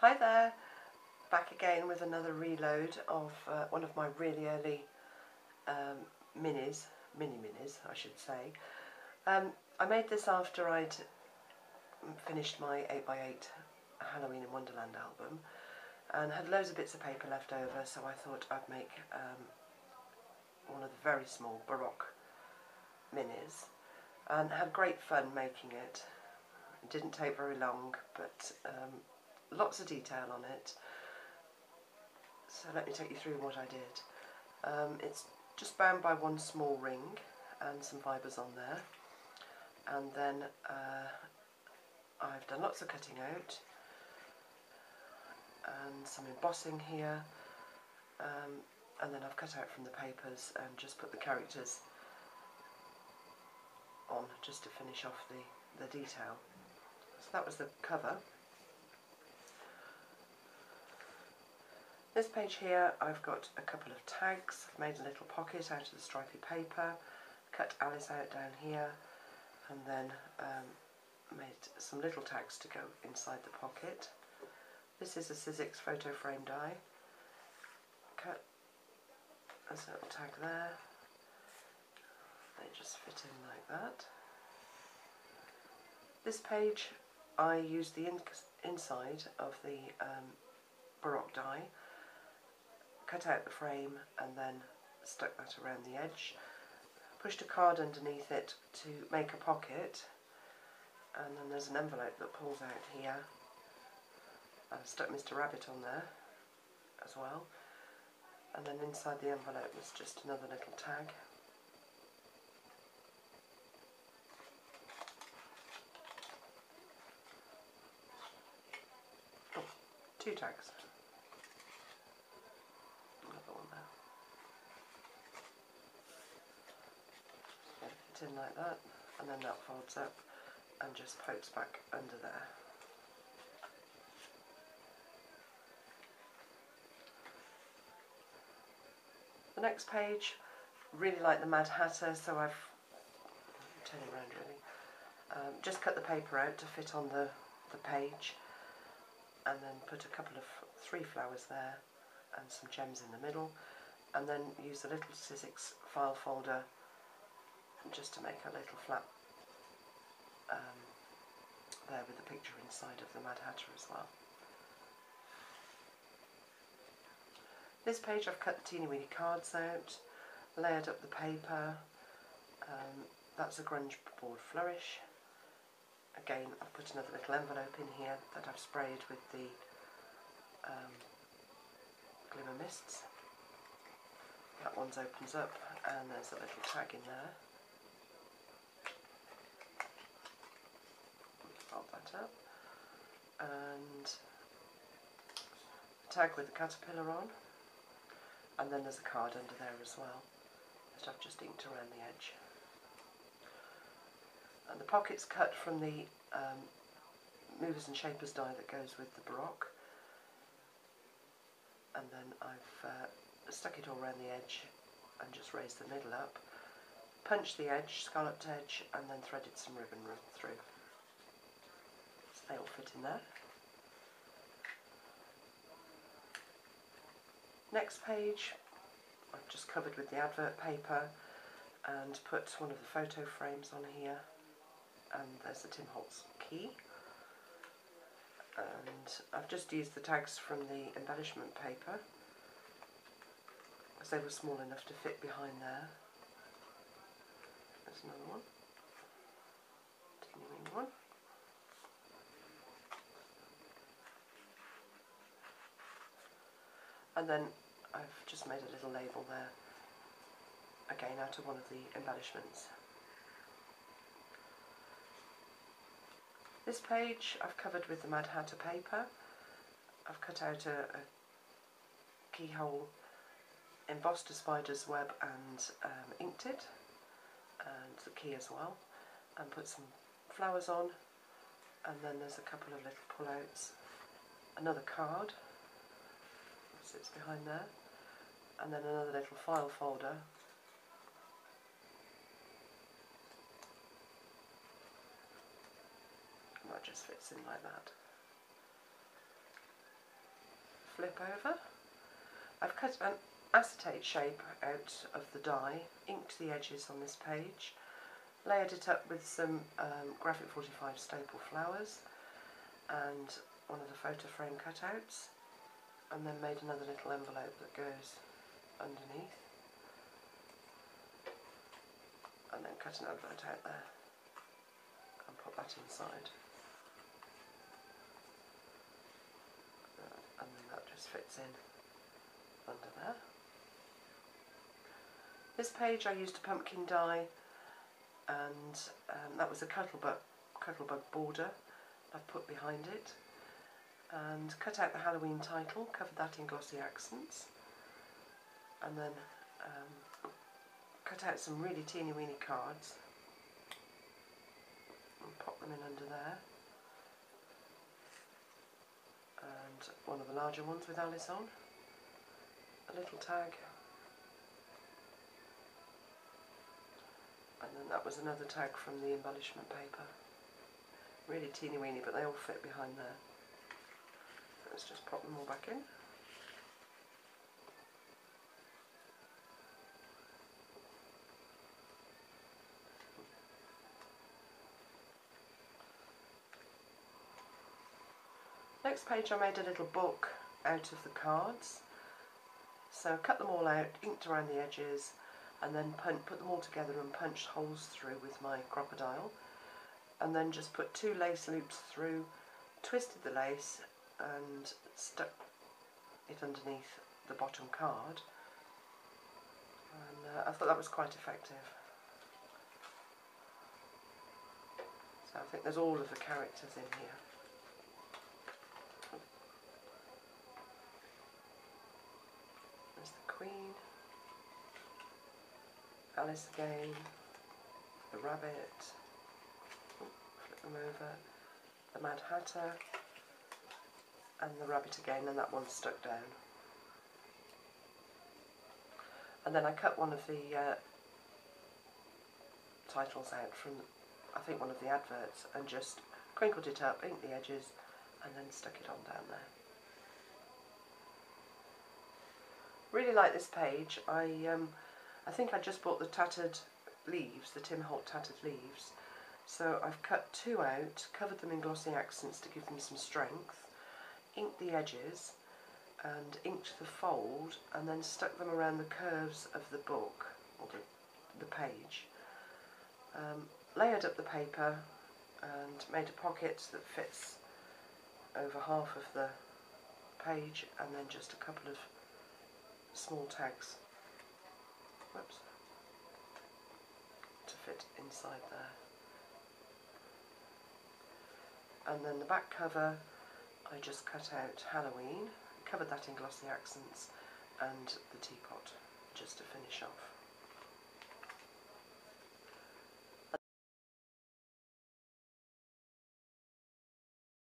Hi there, back again with another reload of one of my really early mini minis I should say. I made this after I'd finished my 8x8 Halloween in Wonderland album and had loads of bits of paper left over, so I thought I'd make one of the very small Baroque minis, and had great fun making it. It didn't take very long, but lots of detail on it. So let me take you through what I did. It's just bound by one small ring and some fibres on there, and then I've done lots of cutting out and some embossing here, and then I've cut out from the papers and just put the characters on just to finish off the detail. So that was the cover. This page here, I've got a couple of tags. I've made a little pocket out of the stripy paper, cut Alice out down here, and then made some little tags to go inside the pocket. This is a Sizzix photo frame die. Cut a little tag there. They just fit in like that. This page, I used the inside of the Baroque die, cut out the frame and then stuck that around the edge, pushed a card underneath it to make a pocket, and then there's an envelope that pulls out here. I've stuck Mr. Rabbit on there as well, and then inside the envelope was just another little tag. Oh, two tags. In like that, and then that folds up and just pokes back under there. The next page, really like the Mad Hatter, so I've turned it around really. Just cut the paper out to fit on the page, and then put a couple of 3 flowers there and some gems in the middle, and then use a little Sizzix file folder just to make a little flap there with the picture inside of the Mad Hatter as well. This page I've cut the teeny weeny cards out, layered up the paper. That's a grunge board flourish. Again, I've put another little envelope in here that I've sprayed with the glimmer mists. That one opens up and there's a little tag in there. Fold that up, and a tag with the caterpillar on, and then there's a card under there as well that I've just inked around the edge. And the pocket's cut from the movers and shapers die that goes with the Baroque, and then I've stuck it all around the edge and just raised the middle up, punched the edge, scalloped edge, and then threaded some ribbon through. They all fit in there. Next page I've just covered with the advert paper and put one of the photo frames on here, and there's the Tim Holtz key, and I've just used the tags from the embellishment paper as they were small enough to fit behind there. There's another one, teeny weeny one. And then I've just made a little label there, again out of one of the embellishments. This page I've covered with the Mad Hatter paper. I've cut out a keyhole, embossed a spider's web and inked it, and the key as well, and put some flowers on, and then there's a couple of little pull-outs, another card sits behind there, and then another little file folder, and that just fits in like that. flip over. I've cut an acetate shape out of the die, inked the edges on this page, layered it up with some Graphic 45 staple flowers and one of the photo frame cutouts, and then made another little envelope that goes underneath, and then cut an advert out there and put that inside, and then that just fits in under there. This page I used a pumpkin die, and that was a cuttlebug border I've put behind it, and cut out the Halloween title, covered that in glossy accents, and then cut out some really teeny weeny cards and pop them in under there, and one of the larger ones with Alice on, a little tag, and then that was another tag from the embellishment paper. Really teeny weeny, but they all fit behind there. Let's just pop them all back in. Next page I made a little book out of the cards. So I cut them all out, inked around the edges, and then put them all together and punched holes through with my crocodile, and then just put 2 lace loops through, twisted the lace and stuck it underneath the bottom card, and I thought that was quite effective. So I think there's all of the characters in here. There's the Queen, Alice again, the rabbit, flip them over, the Mad Hatter, and the rabbit again, and that one's stuck down. And then I cut one of the titles out from, I think, one of the adverts, and just crinkled it up, inked the edges, and then stuck it on down there. Really like this page. I think I just bought the tattered leaves, the Tim Holt tattered leaves. So I've cut 2 out, covered them in glossy accents to give them some strength, inked the edges and inked the fold, and then stuck them around the curves of the book, or the page. Layered up the paper and made a pocket that fits over half of the page, and then just a couple of small tags, whoops, to fit inside there. And then the back cover I just cut out Halloween, covered that in glossy accents, and the teapot just to finish off.